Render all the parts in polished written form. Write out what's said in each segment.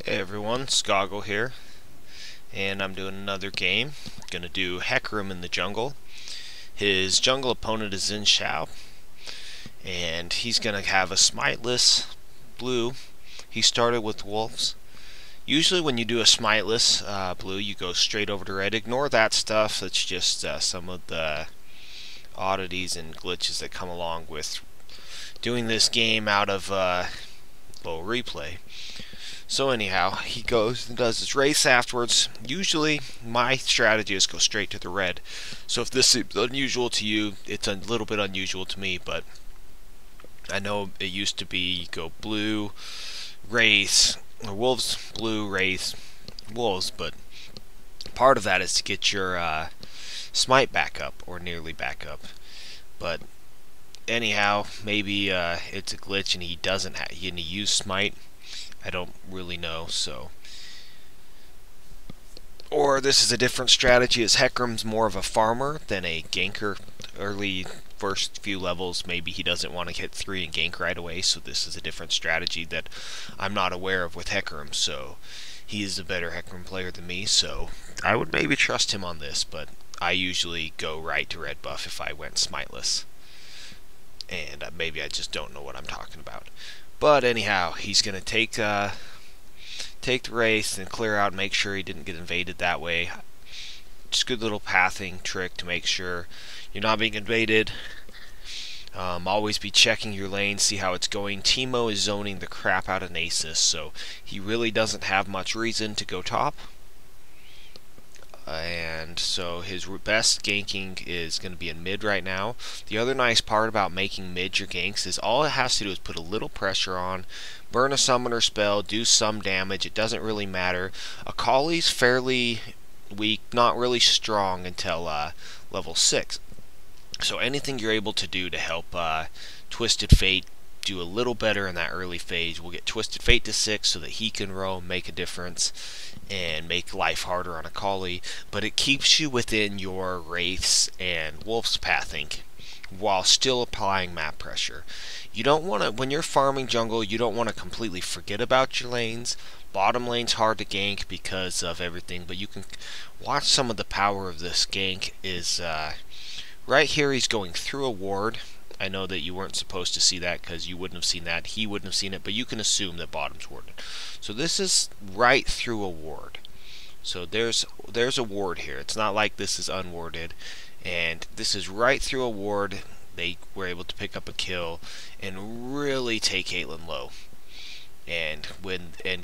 Hey everyone, Skoggul here, and I'm doing another game. Gonna do Hecarim in the jungle. His jungle opponent is Xin Zhao, and he's gonna have a smiteless blue. He started with wolves. Usually when you do a smiteless blue, you go straight over to red. Ignore that stuff, that's just some of the oddities and glitches that come along with doing this game out of low replay. So anyhow, he goes and does his race afterwards. Usually, my strategy is go straight to the red. So if this is unusual to you, it's a little bit unusual to me, but I know it used to be go blue, race, or wolves, blue, race, wolves, but part of that is to get your smite back up, or nearly back up. But anyhow, maybe it's a glitch and he doesn't he use smite. I don't really know, so. Or this is a different strategy, as Hecarim's more of a farmer than a ganker. Early first few levels, maybe he doesn't want to hit 3 and gank right away, so this is a different strategy that I'm not aware of with Hecarim, so he is a better Hecarim player than me, so I would maybe trust him on this, but I usually go right to red buff if I went smiteless. And maybe I just don't know what I'm talking about. But anyhow, he's going to take the race and clear out and make sure he didn't get invaded that way. Just good little pathing trick to make sure you're not being invaded. Always be checking your lane, see how it's going. Teemo is zoning the crap out of Nasus, so he really doesn't have much reason to go top. And so his best ganking is going to be in mid right now. The other nice part about making mid your ganks is all it has to do is put a little pressure on, burn a summoner spell, do some damage. It doesn't really matter. Akali's fairly weak, not really strong until level 6. So anything you're able to do to help Twisted Fate do a little better in that early phase. We'll get Twisted Fate to 6 so that he can roam, make a difference, and make life harder on Akali. But it keeps you within your Wraiths and Wolves pathing while still applying map pressure. You don't want to, when you're farming jungle, you don't want to completely forget about your lanes. Bottom lane's hard to gank because of everything, but you can watch some of the power of this gank is right here he's going through a ward. I know that you weren't supposed to see that because you wouldn't have seen that. He wouldn't have seen it, but you can assume that bottom's warded. So this is right through a ward. So there's a ward here. It's not like this is unwarded. And this is right through a ward. They were able to pick up a kill and really take Caitlyn low. And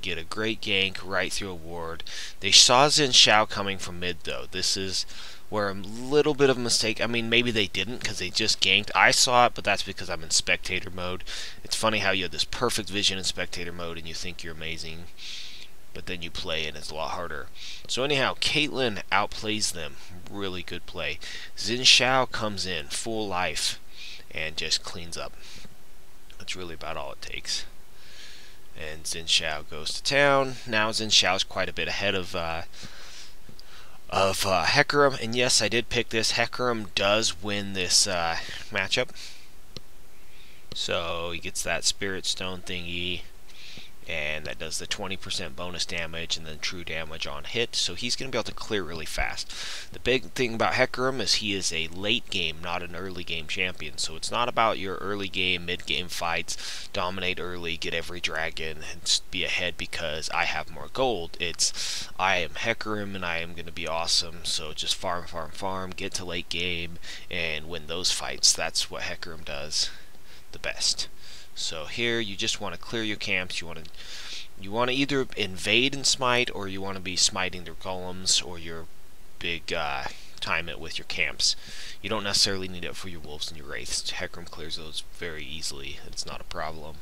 get a great gank right through a ward. They saw Xin Zhao coming from mid though. This is where a little bit of a mistake. I mean, maybe they didn't because they just ganked. I saw it, but that's because I'm in spectator mode. It's funny how you have this perfect vision in spectator mode and you think you're amazing, but then you play and it's a lot harder. So anyhow, Caitlyn outplays them. Really good play. Xin Zhao comes in full life and just cleans up. That's really about all it takes. And Xin Zhao goes to town. Now Xin Zhao's quite a bit ahead of Hecarim, and yes, I did pick this. Hecarim does win this matchup, so he gets that Spirit Stone thingy, and that does the 20% bonus damage and then true damage on hit, so he's going to be able to clear really fast. The big thing about Hecarim is he is a late game, not an early game champion, so it's not about your early game, mid game fights, dominate early, get every dragon, and be ahead because I have more gold. It's, I am Hecarim and I am going to be awesome, so just farm, farm, farm, get to late game, and win those fights. That's what Hecarim does the best. So here you just want to clear your camps. You want to either invade and smite, or you want to be smiting their golems or your big time it with your camps. You don't necessarily need it for your wolves and your wraiths. Hecarim clears those very easily. It's not a problem.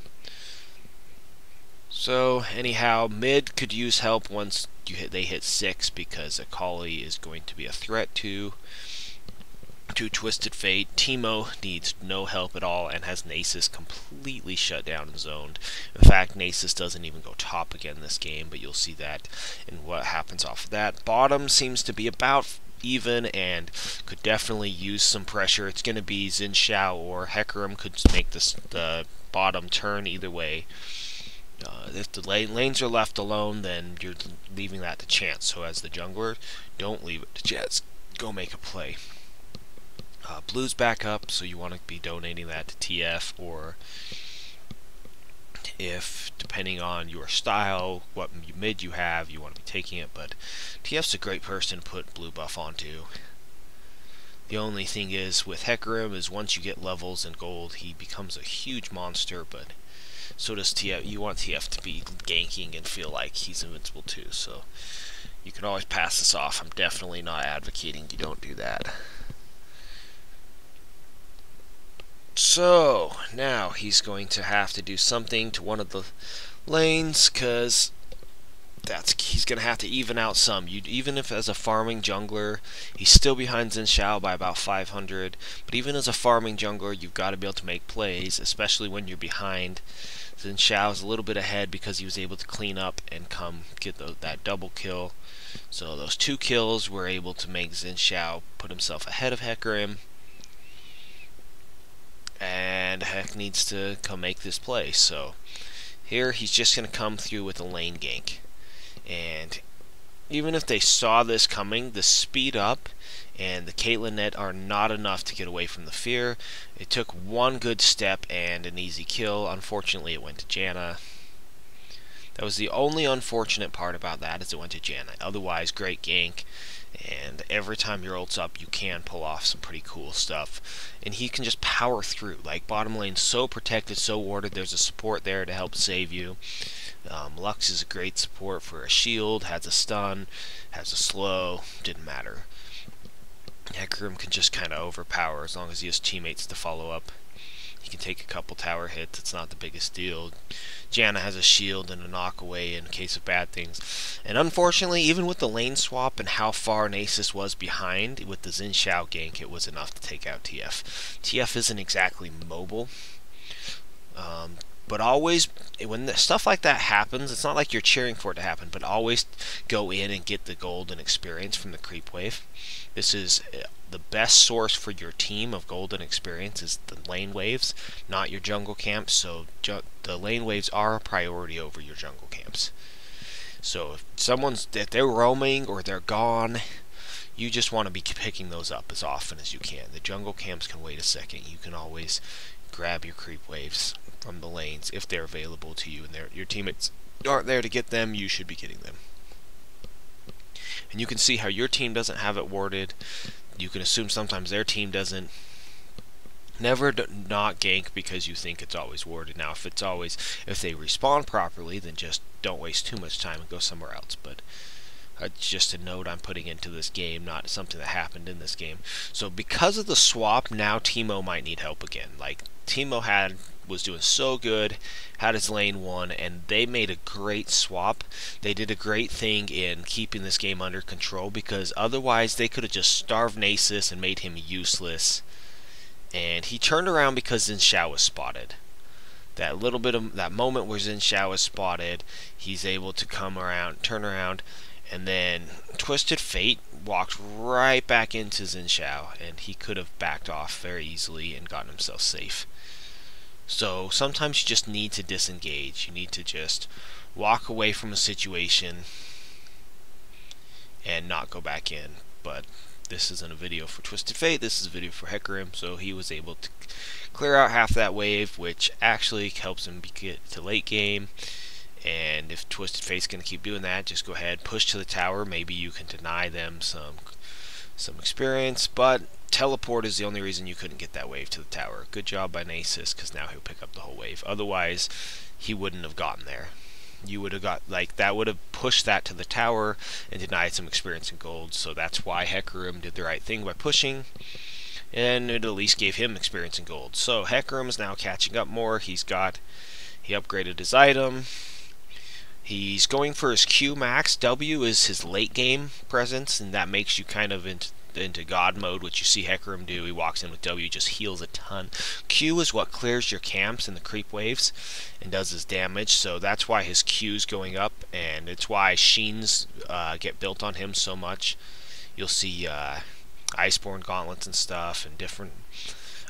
So anyhow, mid could use help once they hit 6 because Akali is going to be a threat to Twisted Fate. Teemo needs no help at all and has Nasus completely shut down and zoned. In fact, Nasus doesn't even go top again this game, but you'll see that and what happens off of that. Bottom seems to be about even and could definitely use some pressure. It's going to be Xin Zhao or Hecarim could make the bottom turn either way. If the lanes are left alone, then you're leaving that to chance. So as the jungler, don't leave it to chance. Go make a play. Blue's back up, so you want to be donating that to TF, or if, depending on your style, what mid you have, you want to be taking it, but TF's a great person to put blue buff onto. The only thing is, with Hecarim, is once you get levels and gold, he becomes a huge monster, but so does TF. You want TF to be ganking and feel like he's invincible too, so you can always pass this off. I'm definitely not advocating you don't do that. So, now he's going to have to do something to one of the lanes, because he's going to have to even out some. Even if as a farming jungler, he's still behind Xin Zhao by about 500, but even as a farming jungler, you've got to be able to make plays, especially when you're behind. Xin Zhao's a little bit ahead because he was able to clean up and come get that double kill. So those 2 kills were able to make Xin Zhao put himself ahead of Hecarim. And Heck needs to come make this play. So here he's just going to come through with a lane gank. And even if they saw this coming, the speed up and the Caitlyn net are not enough to get away from the fear. It took one good step and an easy kill. Unfortunately, it went to Janna. That was the only unfortunate part about that, is it went to Janna. Otherwise, great gank. And every time your ult's up, you can pull off some pretty cool stuff. And he can just power through. Like, bottom lane's so protected, so warded. There's a support there to help save you. Lux is a great support for a shield, has a stun, has a slow, didn't matter. Hecarim can just kind of overpower as long as he has teammates to follow up. He can take a couple tower hits, it's not the biggest deal. Janna has a shield and a knock away in case of bad things. And unfortunately, even with the lane swap and how far Nasus was behind, with the Xin Zhao gank, it was enough to take out TF. TF isn't exactly mobile. But always, when stuff like that happens, it's not like you're cheering for it to happen, but always go in and get the gold and experience from the creep wave. This is the best source for your team of gold and experience, is the lane waves, not your jungle camps. So the lane waves are a priority over your jungle camps. So if they're roaming or they're gone, you just want to be picking those up as often as you can. The jungle camps can wait a second. You can always grab your creep waves from the lanes if they're available to you, and your teammates aren't there to get them. You should be getting them. And you can see how your team doesn't have it warded. You can assume sometimes their team doesn't. Never not gank because you think it's always warded. Now, if they respawn properly, then just don't waste too much time and go somewhere else. But it's just a note I'm putting into this game, not something that happened in this game. So because of the swap, now Teemo might need help again. Like, Teemo was doing so good, had his lane won, and they made a great swap. They did a great thing in keeping this game under control, because otherwise they could have just starved Nasus and made him useless. And he turned around because Xin Zhao was spotted. That little bit of that moment where Xin Zhao was spotted, he's able to come around, turn around, and then Twisted Fate walked right back into Xin Zhao, and he could have backed off very easily and gotten himself safe. So sometimes you just need to disengage. You need to just walk away from a situation and not go back in. But this isn't a video for Twisted Fate, this is a video for Hecarim, so he was able to clear out half that wave, which actually helps him get to late game. And if Twisted Fate's going to keep doing that, just go ahead, push to the tower. Maybe you can deny them some experience, but teleport is the only reason you couldn't get that wave to the tower. Good job by Nasus, because now he'll pick up the whole wave. Otherwise, he wouldn't have gotten there. You would have got, like, that would have pushed that to the tower and denied some experience and gold. So that's why Hecarim did the right thing by pushing, and it at least gave him experience and gold. So Hecarim is now catching up more. He upgraded his item. He's going for his Q max. W is his late game presence, and that makes you kind of into God mode, which you see Hecarim do. He walks in with W, just heals a ton. Q is what clears your camps and the creep waves and does his damage, so that's why his Q's going up, and it's why Sheens get built on him so much. You'll see Iceborne gauntlets and stuff and different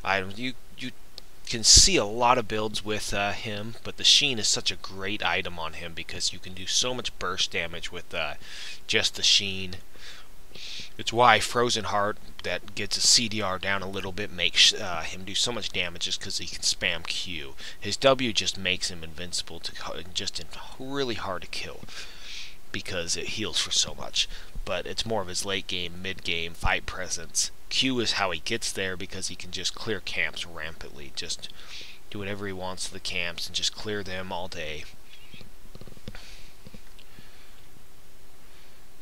items. can see a lot of builds with him, but the Sheen is such a great item on him because you can do so much burst damage with just the Sheen. It's why Frozen Heart, that gets his CDR down a little bit, makes him do so much damage just because he can spam Q. His W just makes him invincible, just really hard to kill because it heals for so much. But it's more of his late game, mid game fight presence. Q is how he gets there because he can just clear camps rampantly, just do whatever he wants to the camps and just clear them all day.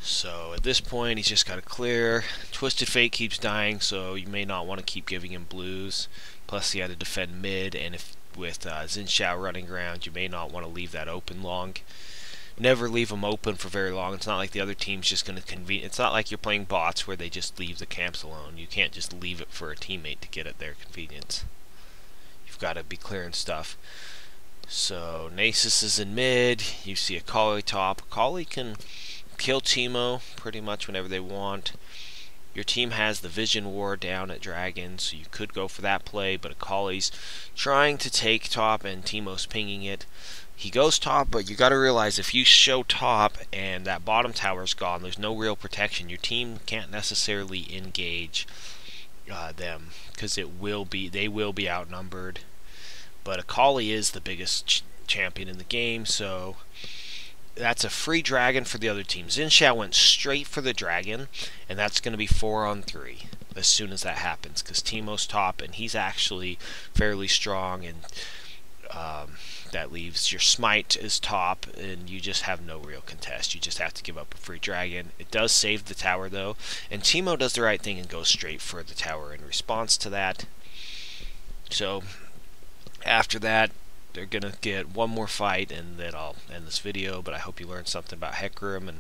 So at this point he's just got to clear. Twisted Fate keeps dying, so you may not want to keep giving him blues. Plus he had to defend mid, and if with Xin Zhao running around, you may not want to leave that open long. Never leave them open for very long. It's not like the other team's just going to It's not like you're playing bots where they just leave the camps alone. You can't just leave it for a teammate to get at their convenience. You've got to be clearing stuff. So Nasus is in mid. You see a Akali top. Akali can kill Teemo pretty much whenever they want. Your team has the Vision War down at Dragon, so you could go for that play, but Akali's trying to take top and Teemo's pinging it. He goes top, but you got to realize if you show top and that bottom tower's gone, there's no real protection. Your team can't necessarily engage them because they will be outnumbered. But Akali is the biggest champion in the game, so that's a free dragon for the other team. Xin Zhao went straight for the dragon, and that's going to be 4-on-3 as soon as that happens, because Teemo's top, and he's actually fairly strong, and that leaves your smite is top, and you just have no real contest. You just have to give up a free dragon. It does save the tower, though, and Teemo does the right thing and goes straight for the tower in response to that. So after that, they're going to get one more fight, and then I'll end this video, but I hope you learned something about Hecarim and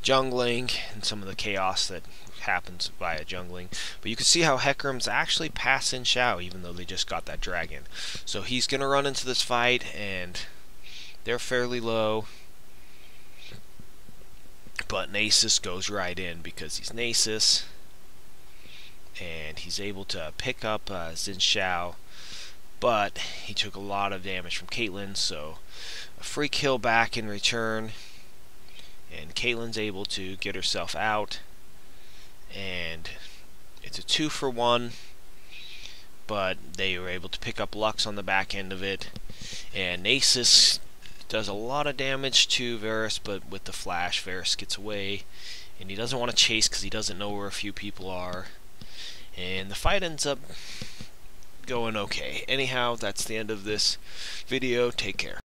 jungling and some of the chaos that happens via jungling. But you can see how Hecarim's actually past Xin Zhao, even though they just got that dragon. So he's going to run into this fight, and they're fairly low. But Nasus goes right in because he's Nasus, and he's able to pick up Xin Zhao. But he took a lot of damage from Caitlyn, so a free kill back in return. And Caitlyn's able to get herself out. And it's a 2-for-1. But they were able to pick up Lux on the back end of it. And Nasus does a lot of damage to Varus, but with the flash, Varus gets away. And he doesn't want to chase because he doesn't know where a few people are. And the fight ends up going okay. Anyhow, that's the end of this video. Take care.